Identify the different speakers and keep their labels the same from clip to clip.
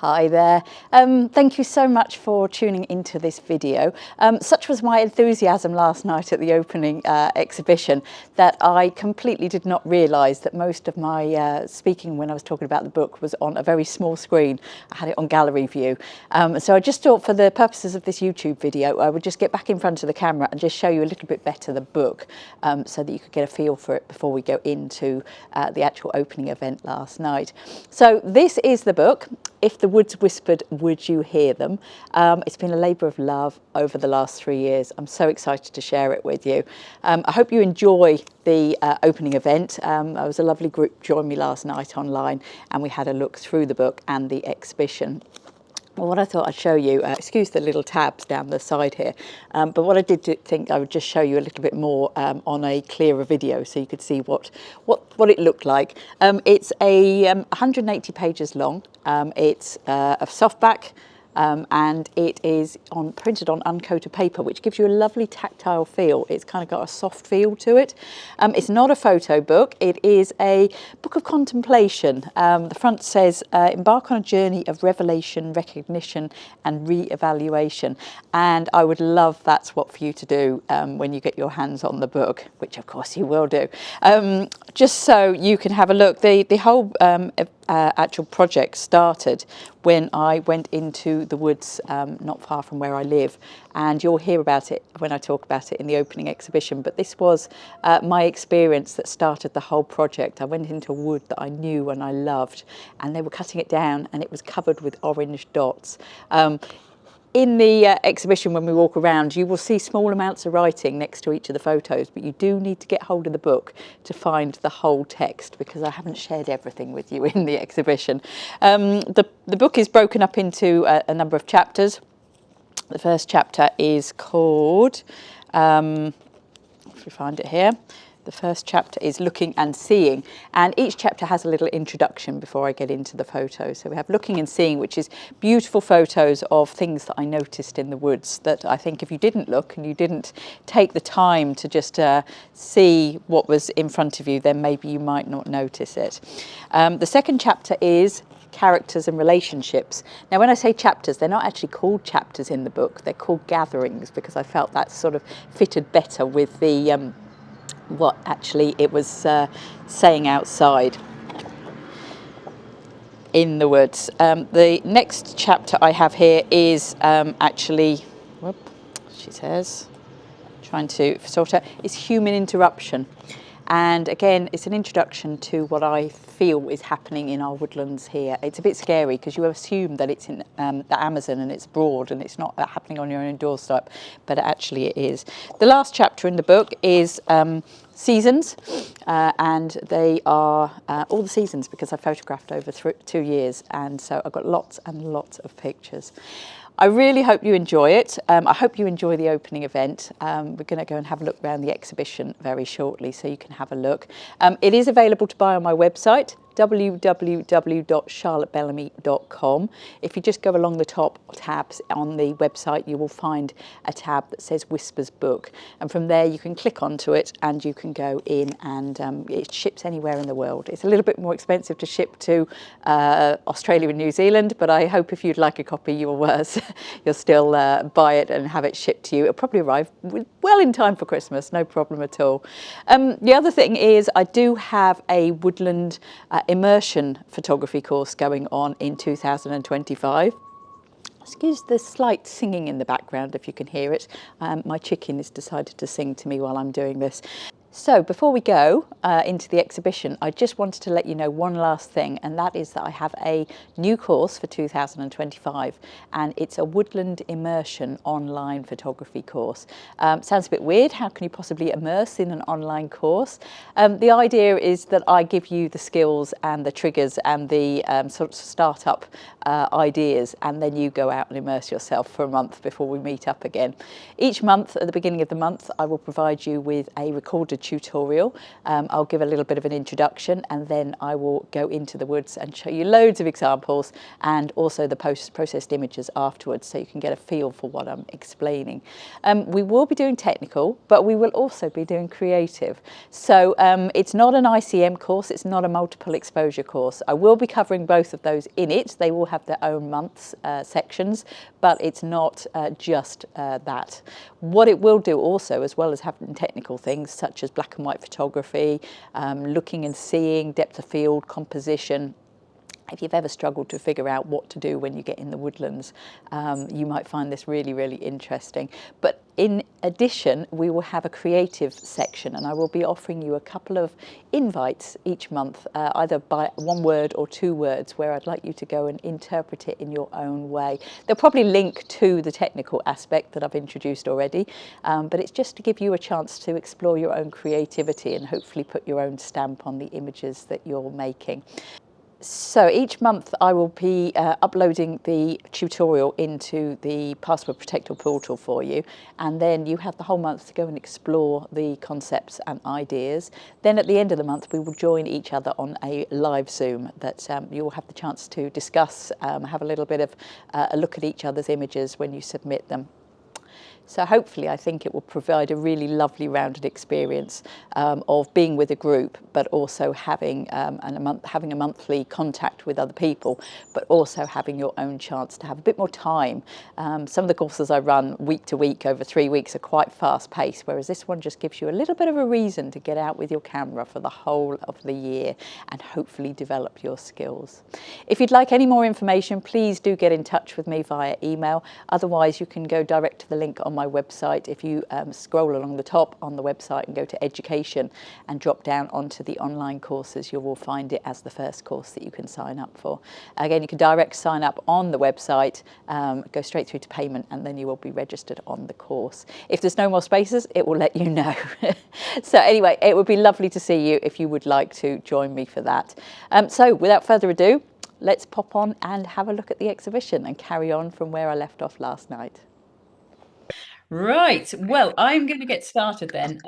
Speaker 1: Hi there. Thank you so much for tuning into this video. Such was my enthusiasm last night at the opening exhibition that I completely did not realise that most of my speaking when I was talking about the book was on a very small screen. I had it on gallery view. So I just thought for the purposes of this YouTube video I would just get back in front of the camera and just show you a little bit better the book so that you could get a feel for it before we go into the actual opening event last night. So this is the book. If the Woods Whispered, Would You Hear Them? It's been a labour of love over the last 3 years. I'm so excited to share it with you. I hope you enjoy the opening event. It was a lovely group joined me last night online and we had a look through the book and the exhibition. Well, what I thought I'd show you, excuse the little tabs down the side here, but what I did think I would just show you a little bit more on a clearer video so you could see what it looked like. It's 180 pages long. It's a softback. And it is printed on uncoated paper, which gives you a lovely tactile feel. It's kind of got a soft feel to it. It's not a photo book. It is a book of contemplation. The front says, embark on a journey of revelation, recognition and re-evaluation. And I would love that's what for you to do when you get your hands on the book, which of course you will do. Just so you can have a look, the whole actual project started when I went into the woods not far from where I live, and you'll hear about it when I talk about it in the opening exhibition, but this was my experience that started the whole project. I went into a wood that I knew and I loved, and they were cutting it down and it was covered with orange dots. In the exhibition, when we walk around, you will see small amounts of writing next to each of the photos, but you do need to get hold of the book to find the whole text because I haven't shared everything with you in the exhibition. The book is broken up into a number of chapters. The first chapter is called, if we find it here, the first chapter is Looking and Seeing, and each chapter has a little introduction before I get into the photos. So we have Looking and Seeing, which is beautiful photos of things that I noticed in the woods that I think if you didn't look and you didn't take the time to just see what was in front of you, then maybe you might not notice it. The second chapter is Characters and Relationships. Now when I say chapters, they're not actually called chapters in the book, they're called gatherings because I felt that sort of fitted better with the what actually it was saying outside in the woods. The next chapter I have here is actually, she says, trying to sort out, is Human Interruption. And again, it's an introduction to what I feel is happening in our woodlands here. It's a bit scary because you assume that it's in the Amazon and it's broad and it's not happening on your own doorstep, but actually it is. The last chapter in the book is seasons, and they are all the seasons because I photographed over 2 years, and so I've got lots and lots of pictures. I really hope you enjoy it. I hope you enjoy the opening event. We're going to go and have a look around the exhibition very shortly so you can have a look. It is available to buy on my website, www.charlottebellamy.com. If you just go along the top tabs on the website, you will find a tab that says Whispers Book, and from there you can click onto it and you can go in, and it ships anywhere in the world. It's a little bit more expensive to ship to Australia and New Zealand, but I hope if you'd like a copy you'll still buy it and have it shipped to you. It'll probably arrive well in time for Christmas, no problem at all. The other thing is I do have a woodland immersion photography course going on in 2025. Excuse the slight singing in the background if you can hear it. My chicken has decided to sing to me while I'm doing this. So before we go into the exhibition, I just wanted to let you know one last thing, and that is that I have a new course for 2025, and it's a woodland immersion online photography course. Sounds a bit weird. How can you possibly immerse in an online course? The idea is that I give you the skills and the triggers and the sort of startup ideas, and then you go out and immerse yourself for a month before we meet up again. Each month, at the beginning of the month, I will provide you with a recorded tutorial. I'll give a little bit of an introduction, and then I will go into the woods and show you loads of examples, and also the processed images afterwards, so you can get a feel for what I'm explaining. We will be doing technical, but we will also be doing creative. So it's not an ICM course, it's not a multiple exposure course. I will be covering both of those in it. They will have their own months sections, but it's not just that. What it will do also, as well as having technical things such as black and white photography, looking and seeing, depth of field, composition. If you've ever struggled to figure out what to do when you get in the woodlands, you might find this really, really interesting. But in addition, we will have a creative section, and I will be offering you a couple of invites each month, either by one word or two words, where I'd like you to go and interpret it in your own way. They'll probably link to the technical aspect that I've introduced already, but it's just to give you a chance to explore your own creativity and hopefully put your own stamp on the images that you're making. So each month I will be uploading the tutorial into the Password Protector portal for you, and then you have the whole month to go and explore the concepts and ideas. Then at the end of the month we will join each other on a live Zoom that you will have the chance to discuss, have a little bit of a look at each other's images when you submit them. So hopefully I think it will provide a really lovely rounded experience of being with a group, but also having having a monthly contact with other people, but also having your own chance to have a bit more time. Some of the courses I run week to week over 3 weeks are quite fast paced, whereas this one just gives you a little bit of a reason to get out with your camera for the whole of the year and hopefully develop your skills. If you'd like any more information, please do get in touch with me via email. Otherwise, you can go direct to the link on my website. If you scroll along the top on the website and go to education and drop down onto the online courses, you will find it as the first course that you can sign up for. Again, you can direct sign up on the website, go straight through to payment, and then you will be registered on the course. If there's no more spaces, it will let you know. So anyway, it would be lovely to see you if you would like to join me for that. So without further ado, let's pop on and have a look at the exhibition and carry on from where I left off last night. Right, well, I'm going to get started then.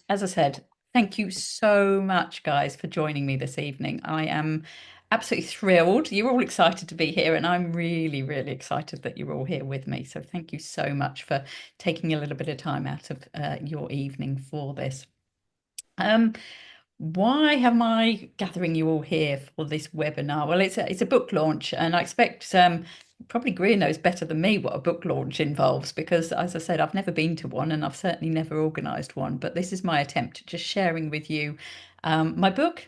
Speaker 1: As I said, thank you so much, guys, for joining me this evening. I am absolutely thrilled. You're all excited to be here, and I'm really, really excited that you're all here with me. So thank you so much for taking a little bit of time out of your evening for this. Why am I gathering you all here for this webinar? Well, it's a book launch, and I expect probably Greer knows better than me what a book launch involves, because, as I said, I've never been to one, and I've certainly never organised one. But this is my attempt at just sharing with you my book,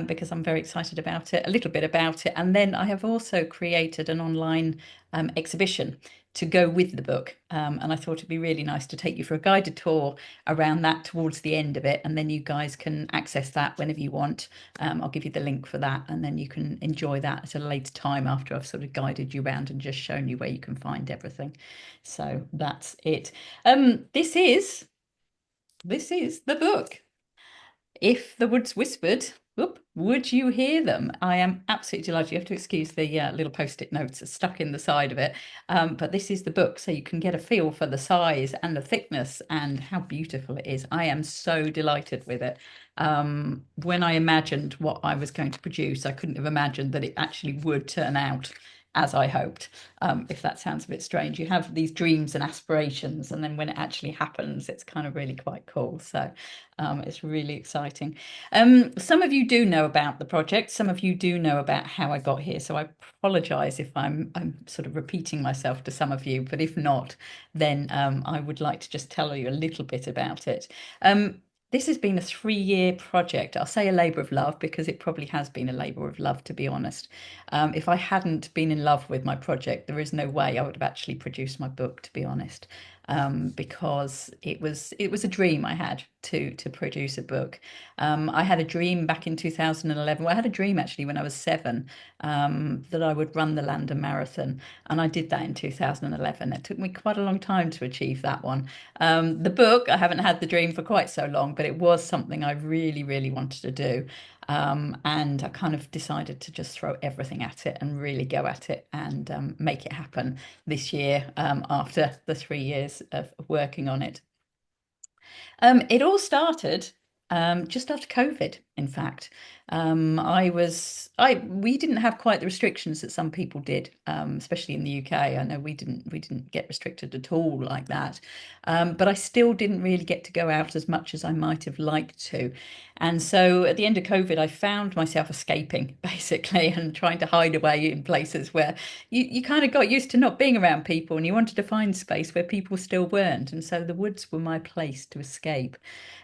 Speaker 1: because I'm very excited about it, a little bit about it, and then I have also created an online exhibition to go with the book, and I thought it'd be really nice to take you for a guided tour around that towards the end of it, and then you guys can access that whenever you want. I'll give you the link for that, and then you can enjoy that at a later time after I've sort of guided you around and just shown you where you can find everything. So that's it. This is the book. If the woods whispered, whoop, would you hear them? I am absolutely delighted. You have to excuse the little post-it notes stuck in the side of it. But this is the book, so you can get a feel for the size and the thickness and how beautiful it is. I am so delighted with it. When I imagined what I was going to produce, I couldn't have imagined that it actually would turn out as I hoped. If that sounds a bit strange, you have these dreams and aspirations, and then when it actually happens, it's kind of really quite cool. So it's really exciting. Some of you do know about the project, some of you do know about how I got here, so I apologise if I'm sort of repeating myself to some of you, but if not, then I would like to just tell you a little bit about it. This has been a 3-year project. I'll say a labour of love, because it probably has been a labour of love, to be honest. If I hadn't been in love with my project, there is no way I would have actually produced my book, to be honest, because it was a dream I had to produce a book. I had a dream back in 2011. Well, I had a dream actually when I was 7, that I would run the London Marathon, and I did that in 2011. It took me quite a long time to achieve that one. The book, I haven't had the dream for quite so long, but it was something I really, really wanted to do. And I kind of decided to just throw everything at it and really go at it and make it happen this year, after the 3 years of working on it. It all started Just after COVID, in fact. We didn't have quite the restrictions that some people did, especially in the UK. I know we didn't get restricted at all like that. But I still didn't really get to go out as much as I might have liked to. And so at the end of COVID, I found myself escaping basically and trying to hide away in places where you kind of got used to not being around people and you wanted to find space where people still weren't. And so the woods were my place to escape.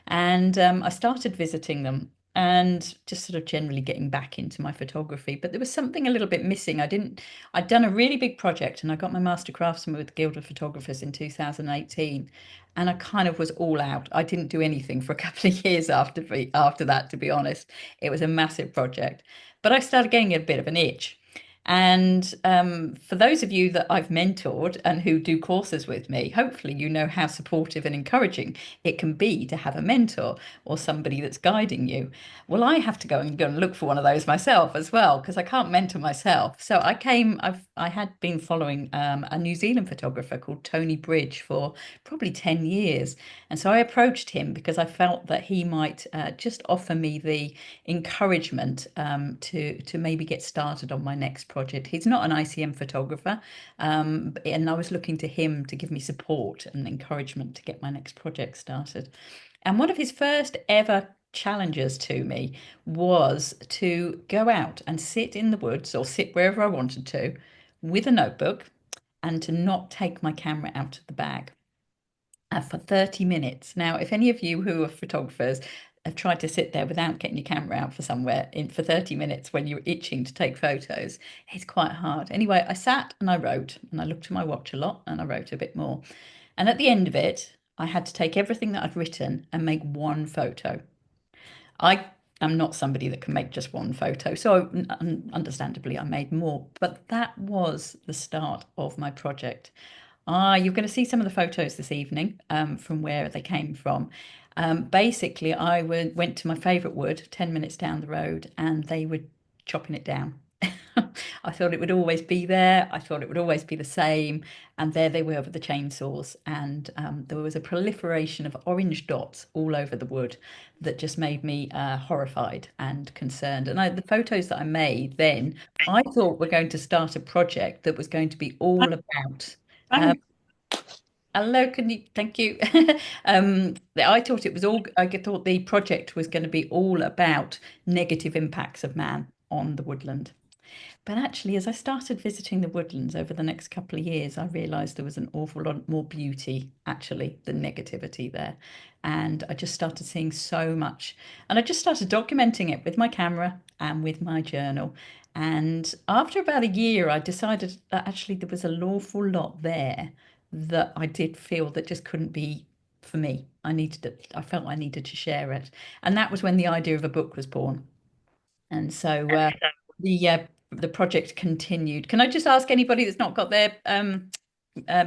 Speaker 1: And I started visiting them and just sort of generally getting back into my photography. But there was something a little bit missing. I'd done a really big project and I got my Master Craftsman with the Guild of Photographers in 2018. And I kind of was all out. I didn't do anything for a couple of years after that, to be honest. It was a massive project. But I started getting a bit of an itch. And for those of you that I've mentored and who do courses with me, hopefully you know how supportive and encouraging it can be to have a mentor or somebody that's guiding you. Well, I have to go and look for one of those myself as well because I can't mentor myself. So I had been following a New Zealand photographer called Tony Bridge for probably 10 years. And so I approached him because I felt that he might just offer me the encouragement to maybe get started on my next project. He's not an ICM photographer, and I was looking to him to give me support and encouragement to get my next project started. And one of his first ever challenges to me was to go out and sit in the woods or sit wherever I wanted to with a notebook and to not take my camera out of the bag for 30 minutes. Now, if any of you who are photographers have tried to sit there without getting your camera out for somewhere in for 30 minutes when you're itching to take photos, it's quite hard. Anyway, I sat and I wrote and I looked at my watch a lot and I wrote a bit more. And at the end of it, I had to take everything that I'd written and make one photo. I am not somebody that can make just one photo, so understandably, I made more. But that was the start of my project. You're going to see some of the photos this evening from where they came from. Basically, went to my favourite wood 10 minutes down the road and they were chopping it down. I thought it would always be there. I thought it would always be the same. And there they were with the chainsaws. And there was a proliferation of orange dots all over the wood that just made me horrified and concerned. And the photos that I made then, I thought were going to start a project that was going to be all about.
Speaker 2: Thanks.
Speaker 1: Hello, can you? Thank you. I thought it was all. I thought the project was going to be all about negative impacts of man on the woodland. But actually, as I started visiting the woodlands over the next couple of years, I realised there was an awful lot more beauty, actually, than negativity there. And I just started seeing so much. And I just started documenting it with my camera and with my journal. And after about a year, I decided that actually there was an awful lot there that I did feel that just couldn't be for me. I felt I needed to share it. And that was when the idea of a book was born. And so the project continued. Can I just ask anybody that's not got their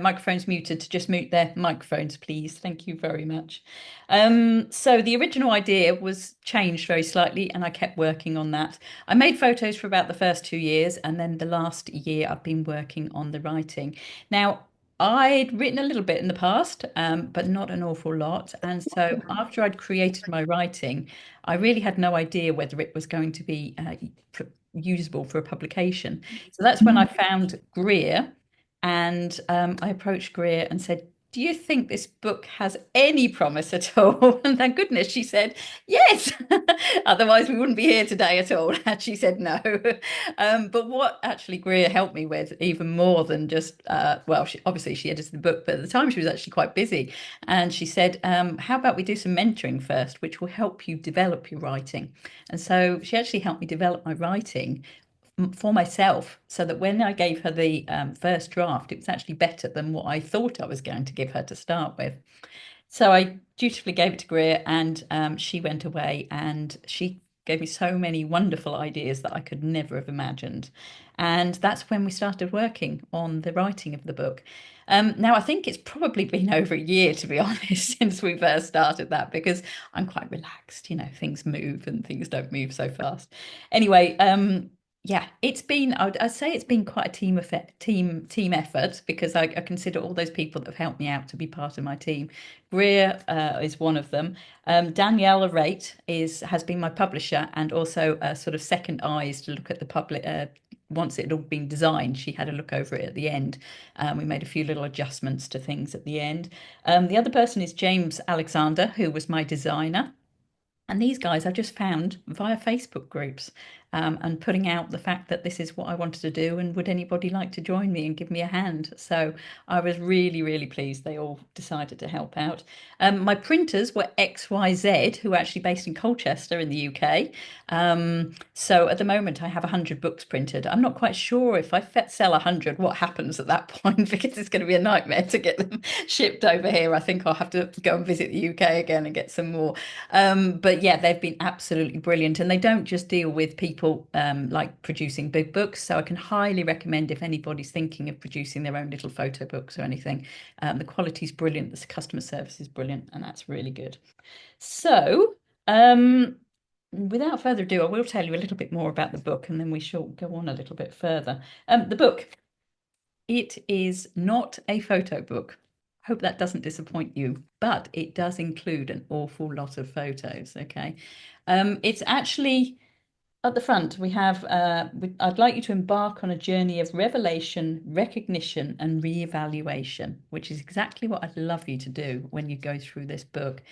Speaker 1: microphones muted to just mute their microphones, please? Thank you very much. So the original idea was changed very slightly, and I kept working on that. I made photos for about the first 2 years, and then the last year I've been working on the writing. Now, I'd written a little bit in the past, but not an awful lot. And so after I'd created my writing, I really had no idea whether it was going to be usable for a publication. So that's when I found Greer, and I approached Greer and said, "Do you think this book has any promise at all?" And thank goodness she said, "Yes." Otherwise, we wouldn't be here today at all. And she said no. But what actually Greer helped me with, even more than just, well, obviously she edited the book, but at the time she was actually quite busy. And she said, "How about we do some mentoring first, which will help you develop your writing?" And so she actually helped me develop my writing for myself so that when I gave her the first draft, it was actually better than what I thought I was going to give her to start with. So I dutifully gave it to Greer, and she went away and she gave me so many wonderful ideas that I could never have imagined. And that's when we started working on the writing of the book. Now, I think it's probably been over a year, to be honest, since we first started that, because I'm quite relaxed. Things move and things don't move so fast. Anyway,
Speaker 2: Yeah, I'd say it's been quite a team effort, team effort, because I consider all those people that have helped me out to be part of my team. Greer is one of them. Danielle Rate has been my publisher and also sort of second eyes to look at the public. Once it had all been designed, she had a look over it at the end. We made a few little adjustments to things at the end. The other person is James Alexander, who was my designer. And these guys I just found via Facebook groups, and putting out the fact that this is what I wanted to do and would anybody like to join me and give me a hand. So I was really, really pleased they all decided to help out. My printers were XYZ, who are actually based in Colchester in the UK. So at the moment I have 100 books printed. I'm not quite sure if I sell 100, what happens at that point, because it's going to be a nightmare to get them shipped over here. I think I'll have to go and visit the UK again and get some more. But yeah, they've been absolutely brilliant. And they don't just deal with people like producing big books. So I can highly recommend, if anybody's thinking of producing their own little photo books or anything, the quality's brilliant, the customer service is brilliant, and that's really good. So, without further ado, I will tell you a little bit more about the book and then we shall go on a little bit further. The book, it is not a photo book. Hope that doesn't disappoint you, but it does include an awful lot of photos. Okay. It's actually at the front, we have I'd like you to embark on a journey of revelation, recognition, and re-evaluation, which is exactly what I'd love you to do when you go through this book.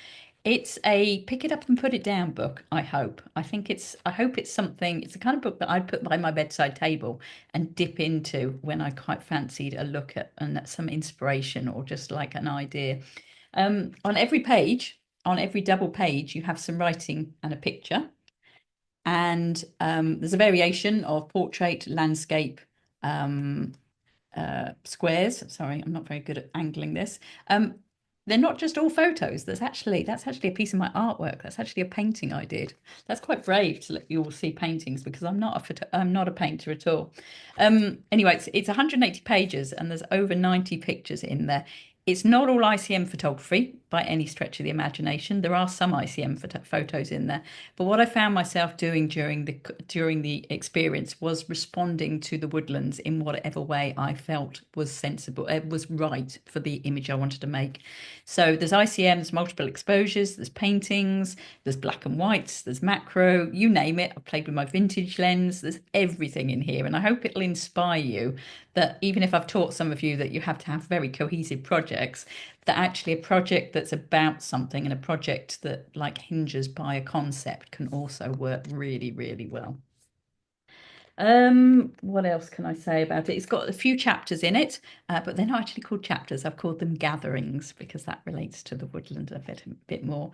Speaker 2: It's a pick it up and put it down book, I hope. I hope it's something, it's the kind of book that I'd put by my bedside table and dip into when I quite fancied a look at and some inspiration or just like an idea. On every page, on every double page, you have some writing and a picture. And there's a variation of portrait, landscape, um, squares. Sorry, I'm not very good at angling this. Um, they're not just all photos. That's actually a piece of my artwork. That's actually a painting I did. That's quite brave to let you all see paintings, because I'm not a painter at all. Anyway, it's 180 pages and there's over 90 pictures in there. It's not all ICM photography by any stretch of the imagination. There are some ICM photos in there, but what I found myself doing during the experience was responding to the woodlands in whatever way I felt was sensible, it was right for the image I wanted to make. So there's ICMs, multiple exposures, there's paintings, there's black and whites, there's macro, you name it. I've played with my vintage lens. There's everything in here, and I hope it'll inspire you that even if I've taught some of you that you have to have very cohesive projects, that actually a project that's about something and a project that like hinges by a concept can also work really, really well. What else can I say about it? It's got a few chapters in it, but they're not actually called chapters. I've called them gatherings because that relates to the woodland a bit more.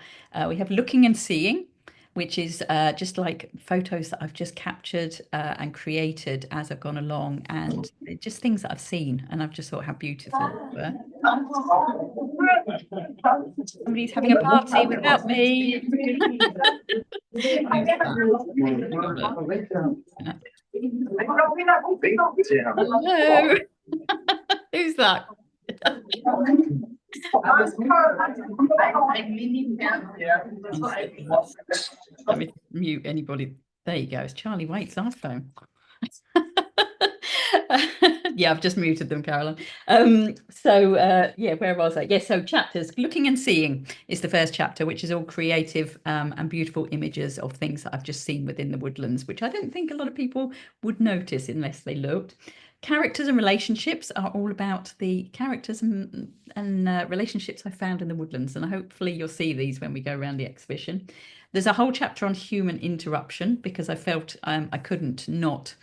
Speaker 2: We have looking and seeing, which is just like photos that I've just captured and created as I've gone along, and just things that I've seen, and I've just thought how beautiful they were. Somebody's having a party without me. Who's that? Hello. Who's that? Let me mute anybody. There you go. It's Charlie Waite's iPhone. Yeah, I've just muted them, Carolyn. Yeah, where was I? Yeah, so chapters. Looking and seeing is the first chapter, which is all creative and beautiful images of things that I've just seen within the woodlands, which I don't think a lot of people would notice unless they looked. Characters and relationships are all about the characters and relationships I found in the woodlands, and hopefully you'll see these when we go around the exhibition. There's a whole chapter on human interruption because I felt I couldn't not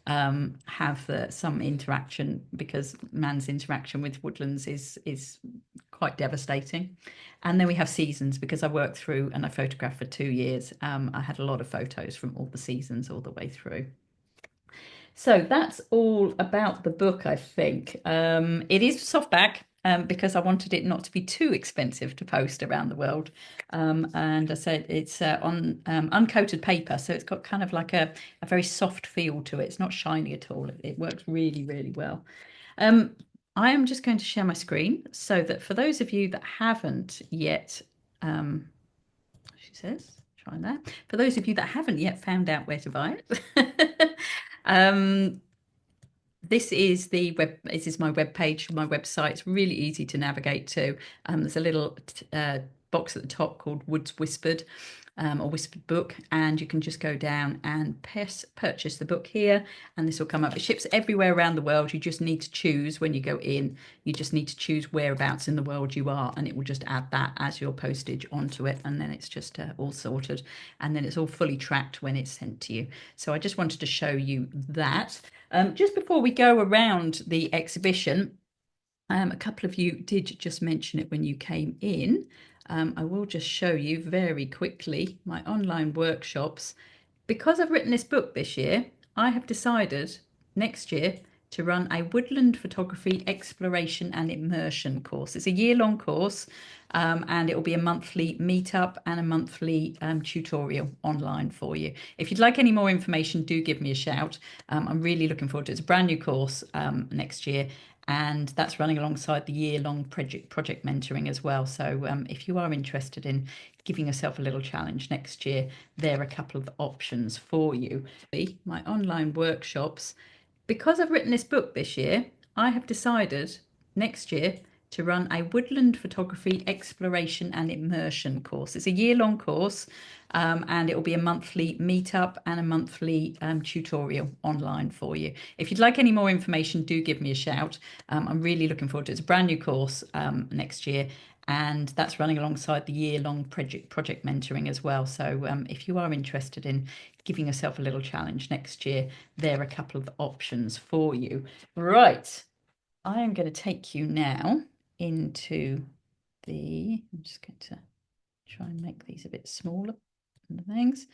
Speaker 2: have some interaction, because man's interaction with woodlands is quite devastating. And then we have seasons, because I worked through and I photographed for 2 years. I had a lot of photos from all the seasons all the way through. So that's all about the book, I think. It is softback because I wanted it not to be too expensive to post around the world. And I said it's on uncoated paper, so it's got kind of like a very soft feel to it. It's not shiny at all. It works really, really well. I am just going to share my screen so that for those of you that haven't yet, she says, try that. For those of you that haven't yet found out where to buy it, This is this is my web page, my website. It's really easy to navigate to. There's a little box at the top called Woods Whispered, or Whispered Book, and you can just go down and purchase the book here, and this will come up. It ships everywhere around the world. You just need to choose when you go in. You just need to choose whereabouts in the world you are, and it will just add that as your postage onto it, and then it's just all sorted, and then it's all fully tracked when it's sent to you. So I just wanted to show you that. Just before we go around the exhibition, a couple of you did just mention it when you came in. I will just show you very quickly my online workshops. Because I've written this book this year, I have decided next year to run a woodland photography exploration and immersion course. It's a year-long course, and it will be a monthly meetup and a monthly tutorial online for you. If you'd like any more information, do give me a shout. I'm really looking forward to it. It's a brand new course next year, and that's running alongside the year-long project mentoring as well. So if you are interested in giving yourself a little challenge next year, there are a couple of options for you. My online workshops. Because I've written this book this year, I have decided next year to run a woodland photography exploration and immersion course. It's a year-long course, and it will be a monthly meetup and a monthly tutorial online for you. If you'd like any more information, do give me a shout. I'm really looking forward to it. It's a brand new course next year, and that's running alongside the year-long project mentoring as well. So if you are interested in giving yourself a little challenge next year, there are a couple of options for you. Right, I am going to take you now into I'm just going to try and make these a bit smaller, the things.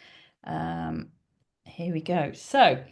Speaker 2: Here we go. So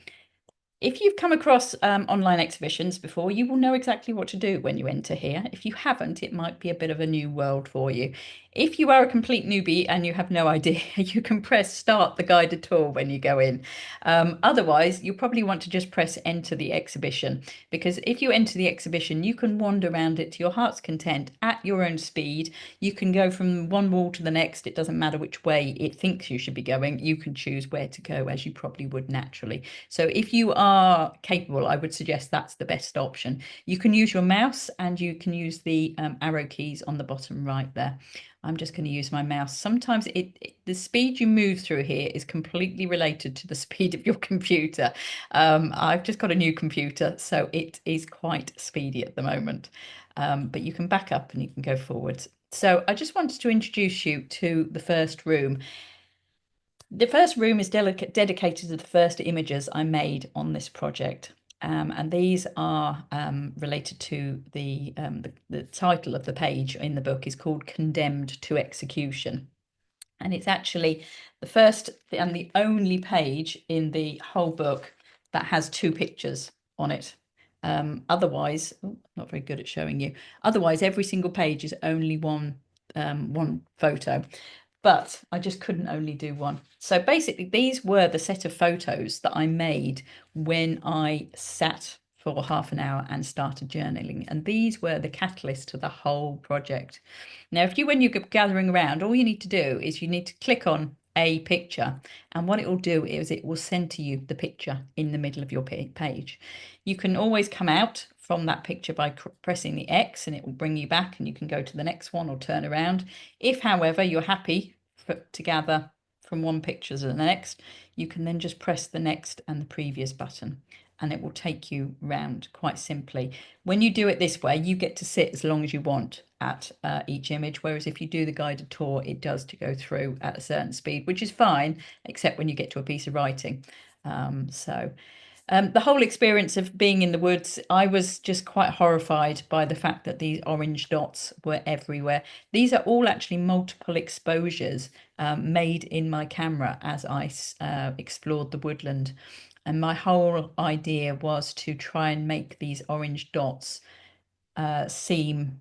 Speaker 2: if you've come across online exhibitions before, you will know exactly what to do when you enter here. If you haven't, it might be a bit of a new world for you. If you are a complete newbie and you have no idea, you can press start the guided tour when you go in. Otherwise, you probably want to just press enter the exhibition, because if you enter the exhibition, you can wander around it to your heart's content at your own speed. You can go from one wall to the next. It doesn't matter which way it thinks you should be going. You can choose where to go, as you probably would naturally. So if you are capable, I would suggest that's the best option. You can use your mouse, and you can use the arrow keys on the bottom right there. I'm just going to use my mouse. Sometimes the speed you move through here is completely related to the speed of your computer. I've just got a new computer, so it is quite speedy at the moment. But you can back up and you can go forwards. So I just wanted to introduce you to the first room. The first room is dedicated to the first images I made on this project. And these are related to the title of the page in the book is called Condemned to Execution. And it's actually the first and the only page in the whole book that has two pictures on it. Otherwise, not very good at showing you. Otherwise, every single page is only one photo. But I just couldn't only do one. So basically, these were the set of photos that I made when I sat for half an hour and started journaling. And these were the catalyst to the whole project. Now, when you're gathering around, all you need to do is you need to click on a picture. And what it will do is it will center you the picture in the middle of your page. You can always come out from that picture by pressing the X, and it will bring you back, and you can go to the next one or turn around. If, however, you're happy to gather from one picture to the next, you can then just press the next and the previous button, and it will take you round quite simply. When you do it this way, you get to sit as long as you want at each image, whereas if you do the guided tour, it does to go through at a certain speed, which is fine, except when you get to a piece of writing. The whole experience of being in the woods, I was just quite horrified by the fact that these orange dots were everywhere. These are all actually multiple exposures made in my camera as I explored the woodland. And my whole idea was to try and make these orange dots seem,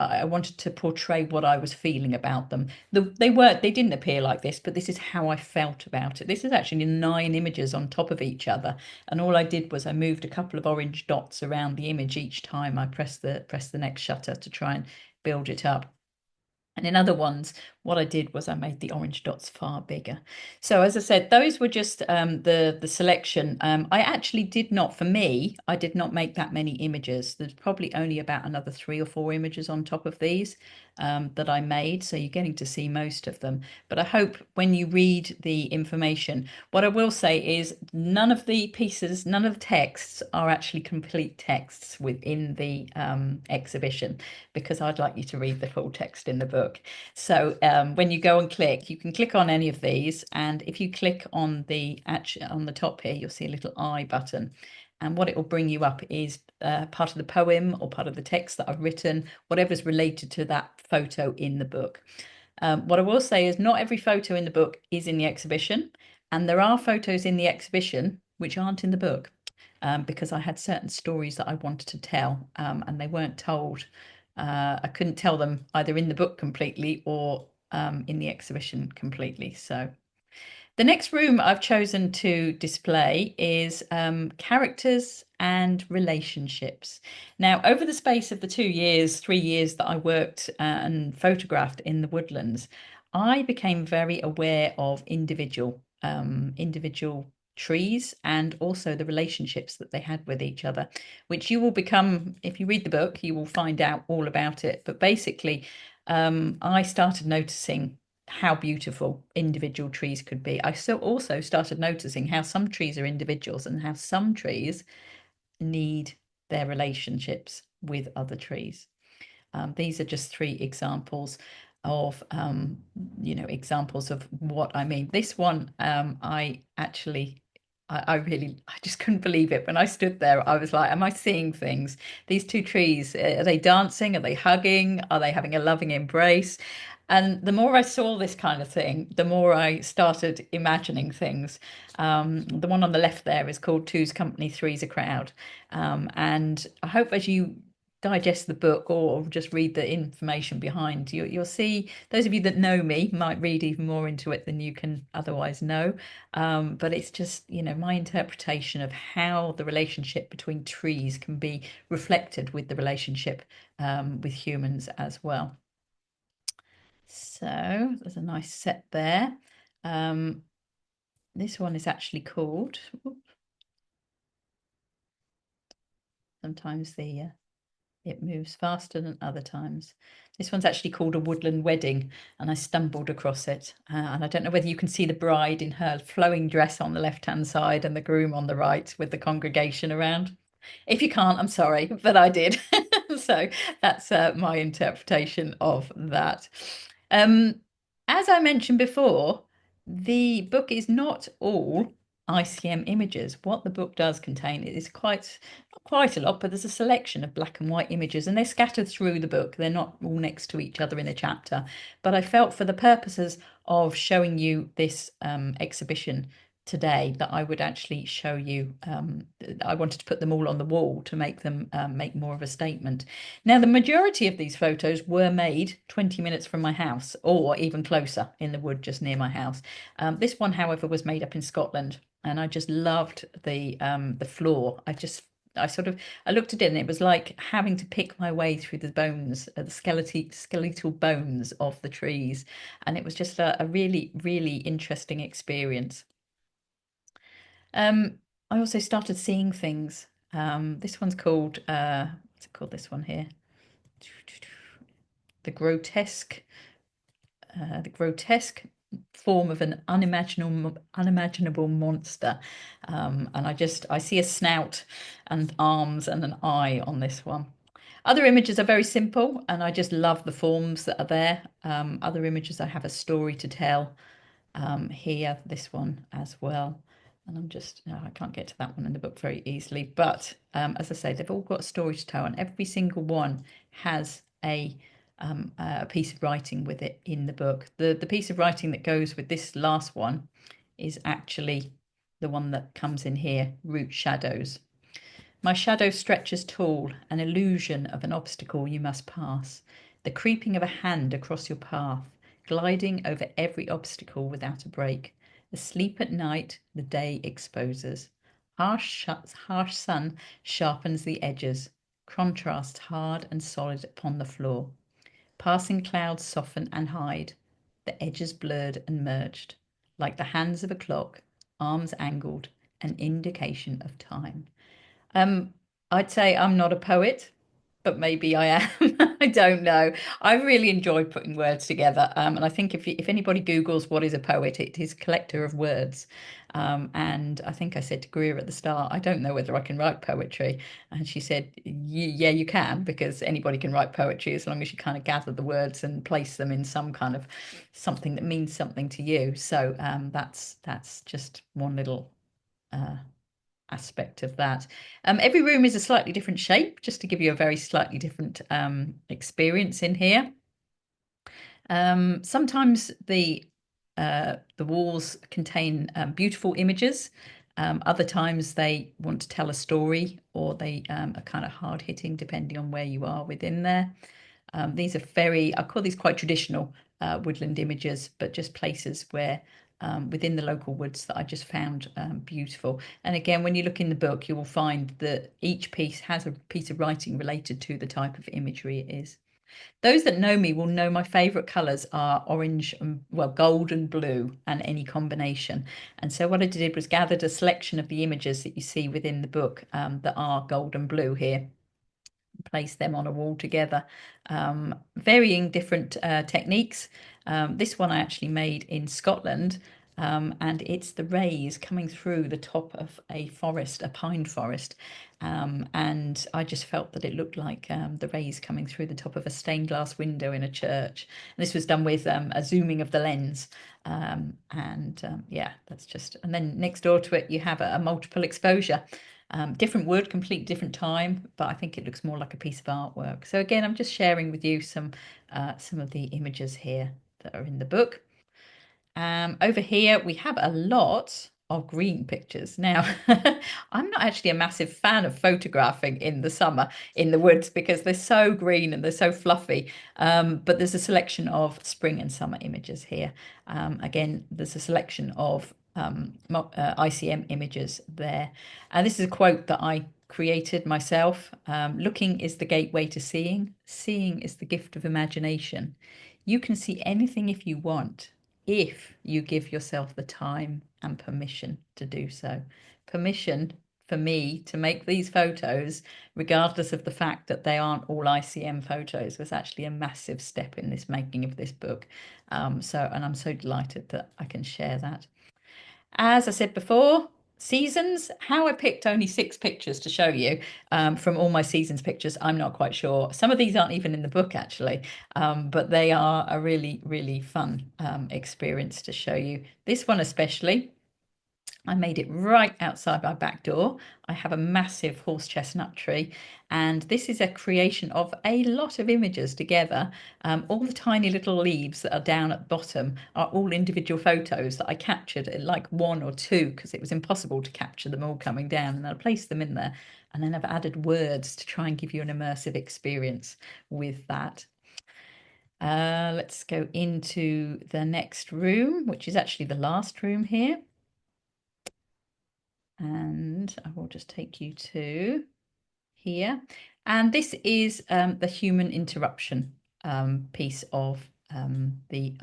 Speaker 2: I wanted to portray what I was feeling about them. They didn't appear like this, but this is how I felt about it. This is actually 9 images on top of each other, and all I did was I moved a couple of orange dots around the image each time I pressed the next shutter to try and build it up. And in other ones, what I did was I made the orange dots far bigger. So as I said, those were just the selection. I actually did not, for me, I did not make that many images. There's probably only about another 3 or 4 images on top of these that I made. So you're getting to see most of them. But I hope when you read the information, what I will say is none of the pieces, none of the texts are actually complete texts within the exhibition, because I'd like you to read the full text in the book. So when you go and click, you can click on any of these, and if you click on the top here, you'll see a little I button, and what it will bring you up is part of the poem or part of the text that I've written, whatever's related to that photo in the book. What I will say is not every photo in the book is in the exhibition, and there are photos in the exhibition which aren't in the book, because I had certain stories that I wanted to tell, and they weren't told. I couldn't tell them either in the book completely or in the exhibition completely. So the next room I've chosen to display is characters and relationships. Now, over the space of the 2 years, 3 years that I worked and photographed in the woodlands, I became very aware of individual trees and also the relationships that they had with each other, which you will become, if you read the book, you will find out all about it. But basically, I started noticing how beautiful individual trees could be. I so also started noticing how some trees are individuals and how some trees need their relationships with other trees. These are just 3 examples of examples of what I mean. This one, I just couldn't believe it when I stood there. I was like, am I seeing things? These 2 trees, are they dancing? Are they hugging? Are they having a loving embrace? And the more I saw this kind of thing, the more I started imagining things. The one on the left there is called Two's Company, Three's a Crowd. And I hope as you digest the book or just read the information behind, you'll see, those of you that know me might read even more into it than you can otherwise know. But it's just, my interpretation of how the relationship between trees can be reflected with the relationship with humans as well. So there's a nice set there. This one is actually called, sometimes it moves faster than other times. This one's actually called A Woodland Wedding, and I stumbled across it. And I don't know whether you can see the bride in her flowing dress on the left-hand side and the groom on the right with the congregation around. If you can't, I'm sorry, but I did. So that's my interpretation of that. Um, as I mentioned before, the book is not all ICM images. What the book does contain is quite a lot, but there's a selection of black and white images, and they're scattered through the book. They're not all next to each other in a chapter. But I felt for the purposes of showing you this exhibition today that I would actually show you. I wanted to put them all on the wall to make them make more of a statement. Now, the majority of these photos were made 20 minutes from my house, or even closer in the wood just near my house. This one, however, was made up in Scotland, and I just loved the floor. I looked at it and it was like having to pick my way through the bones, the skeletal bones of the trees, and it was just a really, really interesting experience. I also started seeing things. This one's called, what's it called, this one here? The grotesque form of an unimaginable monster. And I see a snout and arms and an eye on this one. Other images are very simple, and I just love the forms that are there. Other images, I have a story to tell. Here, this one as well. And I can't get to that one in the book very easily. But as I say, they've all got a story to tell, and every single one has a piece of writing with it in the book. The piece of writing that goes with this last one is actually the one that comes in here, Root Shadows. My shadow stretches tall, an illusion of an obstacle you must pass, the creeping of a hand across your path, gliding over every obstacle without a break. Asleep at night, the day exposes. Harsh sun sharpens the edges, contrasts hard and solid upon the floor. Passing clouds soften and hide. the edges blurred and merged, like the hands of a clock, arms angled, an indication of time. Um, I'd say I'm not a poet, but maybe I am. I don't know. I really enjoy putting words together, and I think if anybody Googles what is a poet, it is a collector of words. And I think I said to Greer at the start, I don't know whether I can write poetry, and she said, yeah, you can, because anybody can write poetry as long as you kind of gather the words and place them in some kind of something that means something to you. So that's just one little uh, aspect of that. Every room is a slightly different shape, just to give you a very slightly different experience in here. Sometimes the walls contain beautiful images. Other times they want to tell a story, or they are kind of hard hitting, depending on where you are within there. These are I call these quite traditional woodland images, but just places where within the local woods that I just found beautiful. And again, when you look in the book, you will find that each piece has a piece of writing related to the type of imagery it is. Those that know me will know my favourite colours are orange and, well, gold and blue, and any combination. And so what I did was gathered a selection of the images that you see within the book that are gold and blue here, place them on a wall together, varying different techniques. This one I actually made in Scotland, and it's the rays coming through the top of a forest, a pine forest. And I just felt that it looked like the rays coming through the top of a stained glass window in a church. And this was done with a zooming of the lens. Yeah, that's just, and then next door to it, you have a multiple exposure. Different wood, complete different time, but I think it looks more like a piece of artwork. So again, I'm just sharing with you some of the images here that are in the book. Over here, we have a lot of green pictures. Now, I'm not actually a massive fan of photographing in the summer in the woods because they're so green and they're so fluffy. But there's a selection of spring and summer images here. Again, there's a selection of ICM images there. And this is a quote that I created myself. Looking is the gateway to seeing. Seeing is the gift of imagination. You can see anything if you want, if you give yourself the time and permission to do so. Permission for me to make these photos, regardless of the fact that they aren't all ICM photos, was actually a massive step in this making of this book. And I'm so delighted that I can share that. As I said before, seasons, how I picked only 6 pictures to show you from all my seasons pictures, I'm not quite sure. Some of these aren't even in the book, actually, but they are a really, really fun experience to show you. This one especially, I made it right outside my back door. I have a massive horse chestnut tree, and this is a creation of a lot of images together. All the tiny little leaves that are down at the bottom are all individual photos that I captured in like 1 or 2 because it was impossible to capture them all coming down, and I placed them in there. And then I've added words to try and give you an immersive experience with that. Let's go into the next room, which is actually the last room here. And I will just take you to here. And this is the human interruption piece of the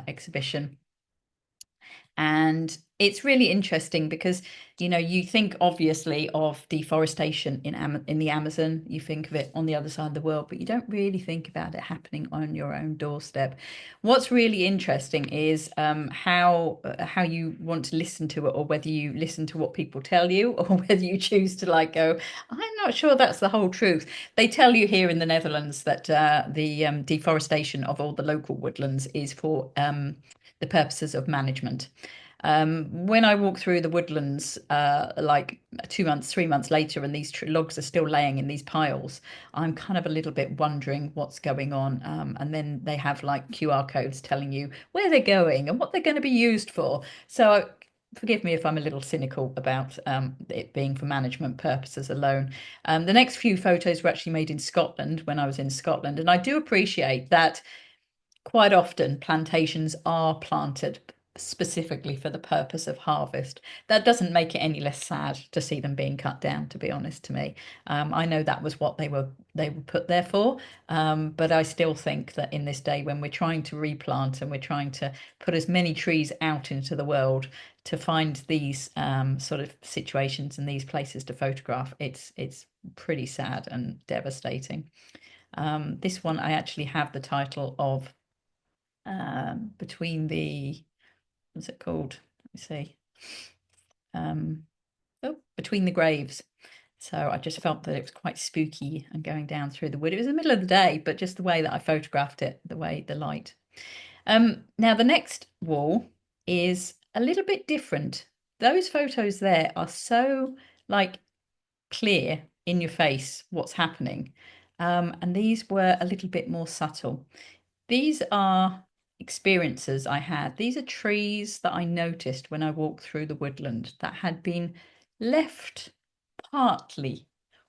Speaker 2: exhibition. And it's really interesting because, you know, you think obviously of deforestation in the Amazon, you think of it on the other side of the world, but you don't really think about it happening on your own doorstep. What's really interesting is how you want to listen to it, or whether you listen to what people tell you, or whether you choose to like go, I'm not sure that's the whole truth. They tell you here in the Netherlands that the deforestation of all the local woodlands is for the purposes of management. When I walk through the woodlands, like 2 months, 3 months later, and these logs are still laying in these piles, I'm kind of a little bit wondering what's going on. And then they have like QR codes telling you where they're going and what they're going to be used for. So forgive me if I'm a little cynical about it being for management purposes alone. The next few photos were actually made in Scotland when I was in Scotland. And I do appreciate that quite often plantations are planted specifically for the purpose of harvest. That doesn't make it any less sad to see them being cut down, to be honest to me. I know that was what they were put there for, but I still think that in this day when we're trying to replant and we're trying to put as many trees out into the world, to find these sort of situations and these places to photograph, it's pretty sad and devastating. This one I actually have the title of between the, what's it called? Let me see. Oh, Between the Graves. So I just felt that it was quite spooky and going down through the wood. It was the middle of the day, but just the way that I photographed it, the way the light. Now the next wall is a little bit different. Those photos there are so like clear in your face what's happening. And these were a little bit more subtle. These are experiences I had. These are trees that I noticed when I walked through the woodland that had been left partly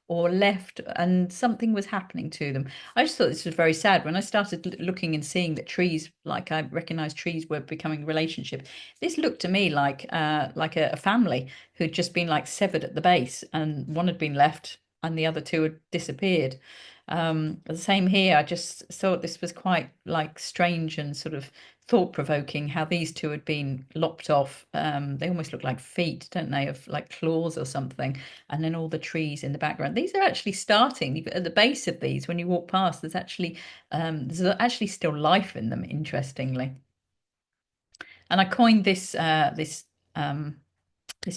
Speaker 2: or left and something was happening to them. I just thought this was very sad. When I started looking and seeing that trees, like I recognized trees were becoming a relationship, this looked to me like a family who'd just been like severed at the base, and one had been left and the other two had disappeared. The same here. I just thought this was quite like strange and sort of thought-provoking how these two had been lopped off. They almost look like feet, don't they, of like claws or something. And then all the trees in the background. These are actually starting at the base of these. When you walk past, there's actually still life in them, interestingly. And I coined this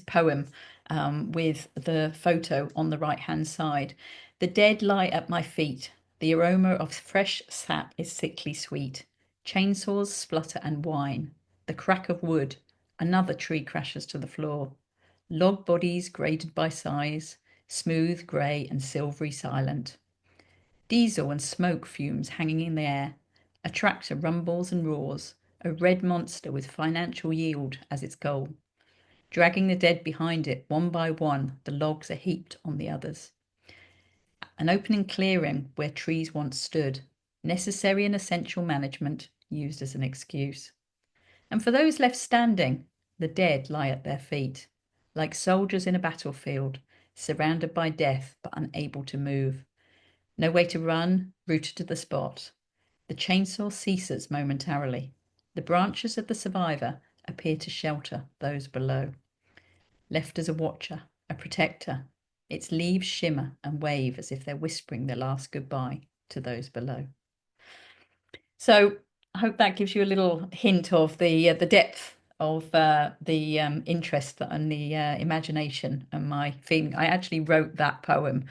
Speaker 2: poem with the photo on the right hand side. The dead lie at my feet. The aroma of fresh sap is sickly sweet. Chainsaws splutter and whine. The crack of wood. Another tree crashes to the floor. Log bodies graded by size, smooth, grey, and silvery silent. Diesel and smoke fumes hanging in the air. A tractor rumbles and roars. A red monster with financial yield as its goal. Dragging the dead behind it, one by one, the logs are heaped on the others. An opening clearing where trees once stood, necessary and essential management used as an excuse. And for those left standing, the dead lie at their feet, like soldiers in a battlefield, surrounded by death but unable to move. No way to run, rooted to the spot. The chainsaw ceases momentarily. The branches of the survivor appear to shelter those below. Left as a watcher, a protector, its leaves shimmer and wave as if they're whispering their last goodbye to those below. So I hope that gives you a little hint of the depth of the interest and the imagination and my feeling. I actually wrote that poem.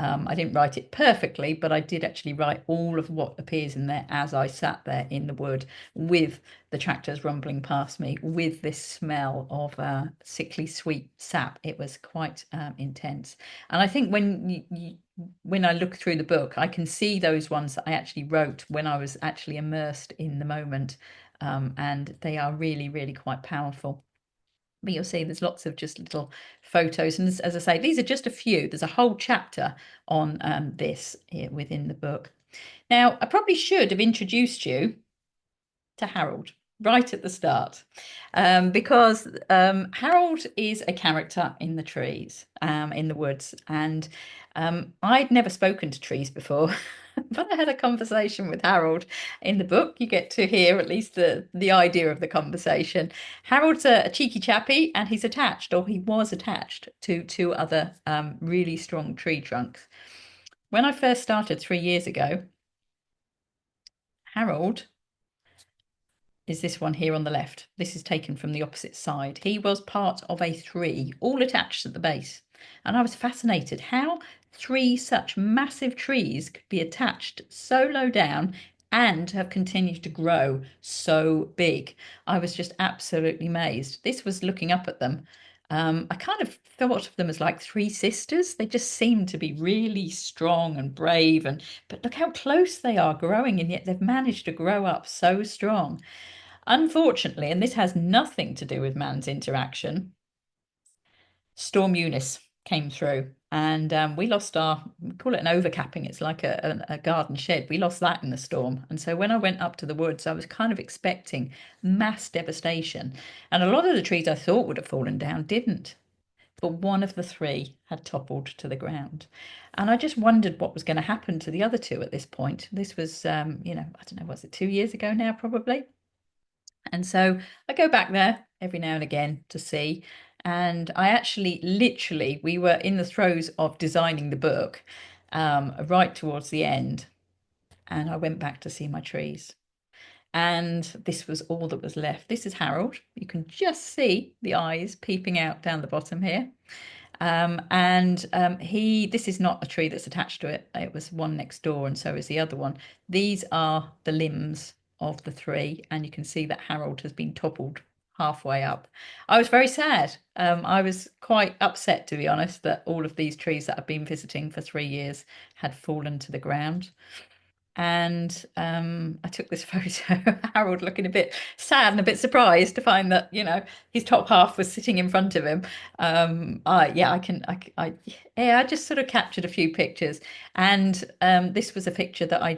Speaker 2: I didn't write it perfectly, but I did actually write all of what appears in there as I sat there in the wood with the tractors rumbling past me, with this smell of sickly sweet sap. It was quite intense. And I think when I look through the book, I can see those ones that I actually wrote when I was actually immersed in the moment. And they are really, really quite powerful. But you'll see there's lots of just little photos. And as I say, these are just a few. There's a whole chapter on this here within the book. Now, I probably should have introduced you to Harold right at the start, because Harold is a character in the trees, in the woods, and I'd never spoken to trees before. But I had a conversation with Harold in the book. You get to hear at least the idea of the conversation. Harold's a cheeky chappy, and he's attached, or he was attached, to two other really strong tree trunks. When I first started 3 years ago, Harold is this one here on the left. This is taken from the opposite side. He was part of a three, all attached at the base. And I was fascinated how three such massive trees could be attached so low down and have continued to grow so big. I was just absolutely amazed. This was looking up at them. I kind of thought of them as like three sisters. They just seemed to be really strong and brave, but look how close they are growing, and yet they've managed to grow up so strong. Unfortunately, and this has nothing to do with man's interaction, Storm Eunice came through And we lost we call it an overcapping. It's like a garden shed. We lost that in the storm. And so when I went up to the woods, I was kind of expecting mass devastation. And a lot of the trees I thought would have fallen down didn't. But one of the three had toppled to the ground. And I just wondered what was going to happen to the other two at this point. This was, I don't know, was it 2 years ago now, probably? And so I go back there every now and again to see. And I actually, literally, we were in the throes of designing the book right towards the end. And I went back to see my trees. And this was all that was left. This is Harold. You can just see the eyes peeping out down the bottom here. This is not a tree that's attached to it. It was one next door, and so is the other one. These are the limbs of the three, and you can see that Harold has been toppled halfway up. I was very sad. I was quite upset, to be honest, that all of these trees that I've been visiting for 3 years had fallen to the ground. And I took this photo of Harold looking a bit sad and a bit surprised to find that, his top half was sitting in front of him. I just sort of captured a few pictures. And this was a picture that I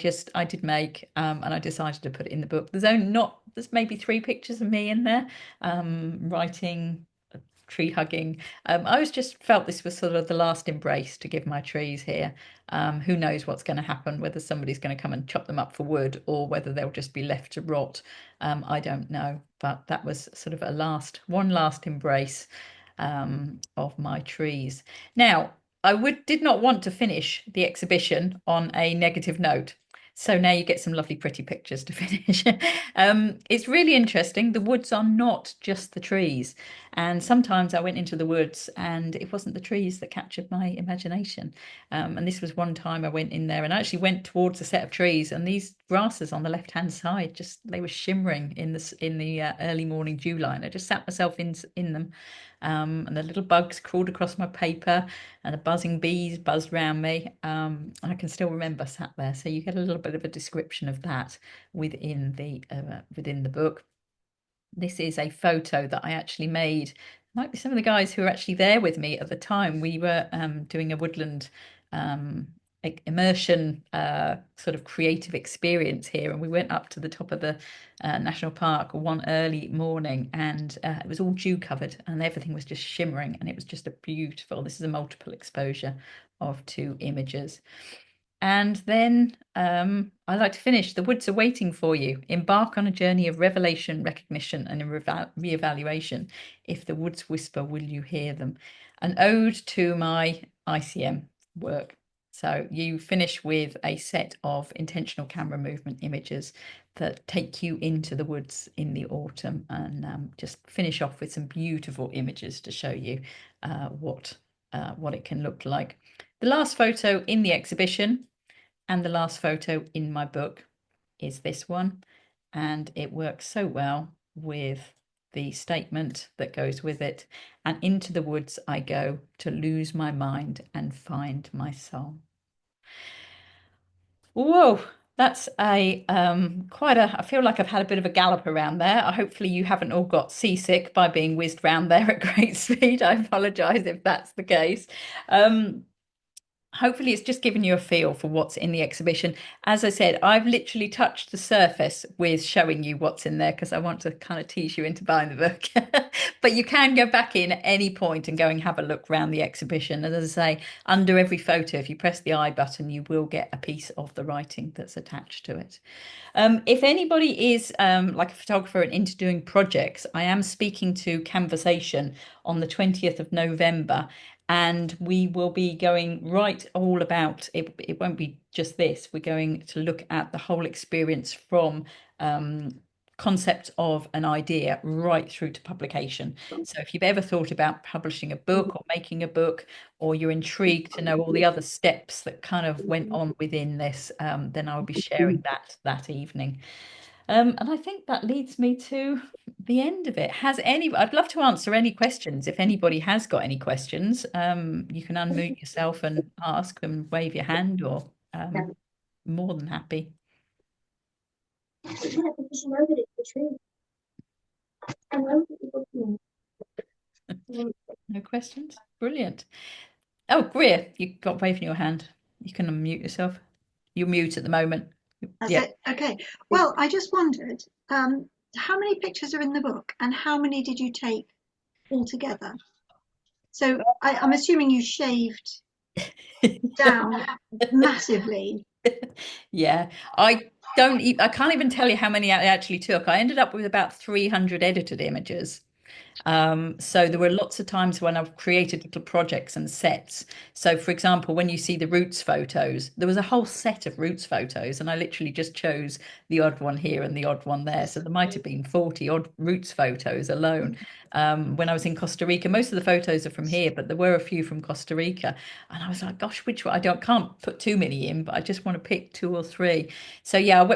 Speaker 2: did make, and I decided to put it in the book. There's maybe 3 pictures of me in there, writing, tree hugging. I was just felt this was sort of the last embrace to give my trees here. Who knows what's going to happen, whether somebody's going to come and chop them up for wood or whether they'll just be left to rot. I don't know, but that was sort of one last embrace of my trees. Now, did not want to finish the exhibition on a negative note. So now you get some lovely, pretty pictures to finish. It's really interesting. The woods are not just the trees. And sometimes I went into the woods and it wasn't the trees that captured my imagination. And this was one time I went in there and I actually went towards a set of trees, and these grasses on the left-hand side, they were shimmering in the early morning dew light. I just sat myself in them. And the little bugs crawled across my paper, and the buzzing bees buzzed round me. I can still remember sat there. So you get a little bit of a description of that within the book. This is a photo that I actually made. Might be some of the guys who were actually there with me at the time. We were doing a woodland immersion sort of creative experience here, and we went up to the top of the national park one early morning, and it was all dew covered and everything was just shimmering, and it was just this is a multiple exposure of 2 images. And then I like to finish. The woods are waiting for you. Embark on a journey of revelation, recognition, and re-evaluation. If the woods whisper, will you hear them? An ode to my ICM work. So you finish with a set of intentional camera movement images that take you into the woods in the autumn, and just finish off with some beautiful images to show you what it can look like. The last photo in the exhibition and the last photo in my book is this one, and it works so well with the statement that goes with it. And into the woods I go to lose my mind and find my soul. Whoa, that's I feel like I've had a bit of a gallop around there. Hopefully you haven't all got seasick by being whizzed round there at great speed. I apologize if that's the case. Hopefully it's just given you a feel for what's in the exhibition. As I said, I've literally touched the surface with showing you what's in there because I want to kind of tease you into buying the book. But you can go back in at any point and go and have a look around the exhibition. And as I say, under every photo, if you press the I button, you will get a piece of the writing that's attached to it. If anybody is like a photographer and into doing projects, I am speaking to Conversation on the 20th of November, and we will be going right all about it. It won't be just this. We're going to look at the whole experience from concept of an idea right through to publication. So if you've ever thought about publishing a book or making a book, or you're intrigued to know all the other steps that kind of went on within this, then I'll be sharing that evening. And I think that leads me to the end of it. I'd love to answer any questions. If anybody has got any questions, you can unmute yourself and ask and wave your hand, or more than happy.
Speaker 3: Yeah, because you know that it's the truth. I know that people can.
Speaker 2: No questions? Brilliant. Oh, Greer, you've got waving your hand. You can unmute yourself. You're mute at the moment.
Speaker 3: That's
Speaker 2: Yeah.
Speaker 3: it. Okay. Well, I just wondered, how many pictures are in the book and how many did you take altogether? So I'm assuming you shaved down massively.
Speaker 2: Yeah, I can't even tell you how many I actually took. I ended up with about 300 edited images. So there were lots of times when I've created little projects and sets. So for example, when you see the roots photos, there was a whole set of roots photos, and I literally just chose the odd one here and the odd one there. So there might have been 40 odd roots photos alone. When I was in Costa Rica, most of the photos are from here, but there were a few from Costa Rica. And I was like, gosh, which one? Can't put too many in, but I just want to pick two or three. So yeah,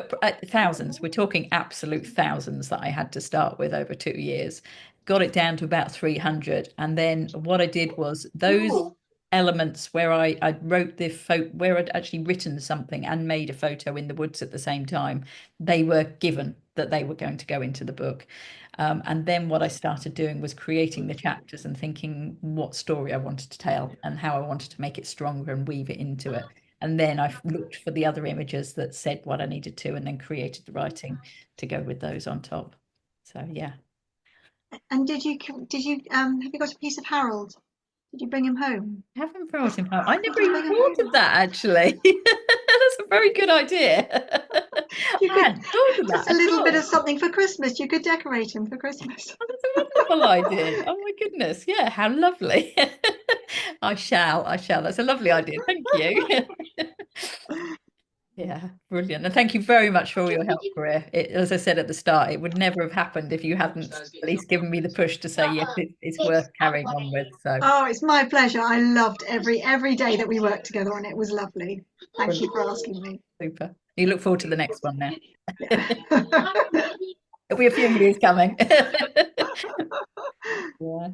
Speaker 2: thousands. We're talking absolute thousands that I had to start with over 2 years, got it down to about 300. And then what I did was those elements where I wrote the photo, where I'd actually written something and made a photo in the woods at the same time, they were given that they were going to go into the book. And then what I started doing was creating the chapters and thinking what story I wanted to tell and how I wanted to make it stronger and weave it into it. And then I looked for the other images that said what I needed to, and then created the writing to go with those on top. So yeah.
Speaker 3: And have you got a piece of Harold? Did you bring him home?
Speaker 2: Haven't brought him home. I
Speaker 3: Did
Speaker 2: never
Speaker 3: you
Speaker 2: even
Speaker 3: bring him
Speaker 2: thought
Speaker 3: home?
Speaker 2: of that actually. That's a very good idea.
Speaker 3: You
Speaker 2: I
Speaker 3: could
Speaker 2: hadn't thought of that
Speaker 3: just a
Speaker 2: at
Speaker 3: little bit of
Speaker 2: all.
Speaker 3: something for Christmas. You could decorate him for Christmas.
Speaker 2: Oh, that's a wonderful idea. Oh my goodness. Yeah, how lovely. I shall. That's a lovely idea. Thank you. Yeah, brilliant. And thank you very much for all your help, Maria. As I said at the start, it would never have happened if you hadn't at least given me the push to say, yes, it's worth carrying on with. So
Speaker 3: Oh, it's my pleasure. I loved every day that we worked together on it. It was lovely. Thank you
Speaker 2: brilliant.
Speaker 3: for asking me.
Speaker 2: Super. You look forward to the next one now.
Speaker 3: Yeah.
Speaker 2: It'll be a few years coming. Yeah.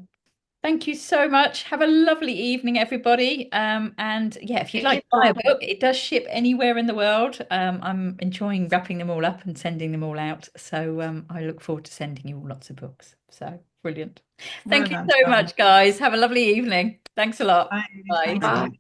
Speaker 2: Thank you so much. Have a lovely evening, everybody. And yeah, if you'd like to buy a book, it does ship anywhere in the world. I'm enjoying wrapping them all up and sending them all out. So I look forward to sending you all lots of books. So brilliant.
Speaker 3: Well
Speaker 2: Thank you
Speaker 3: done,
Speaker 2: so
Speaker 3: Charlie.
Speaker 2: much, guys. Have a lovely evening. Thanks a lot.
Speaker 3: Bye.
Speaker 2: Bye.
Speaker 3: Thanks.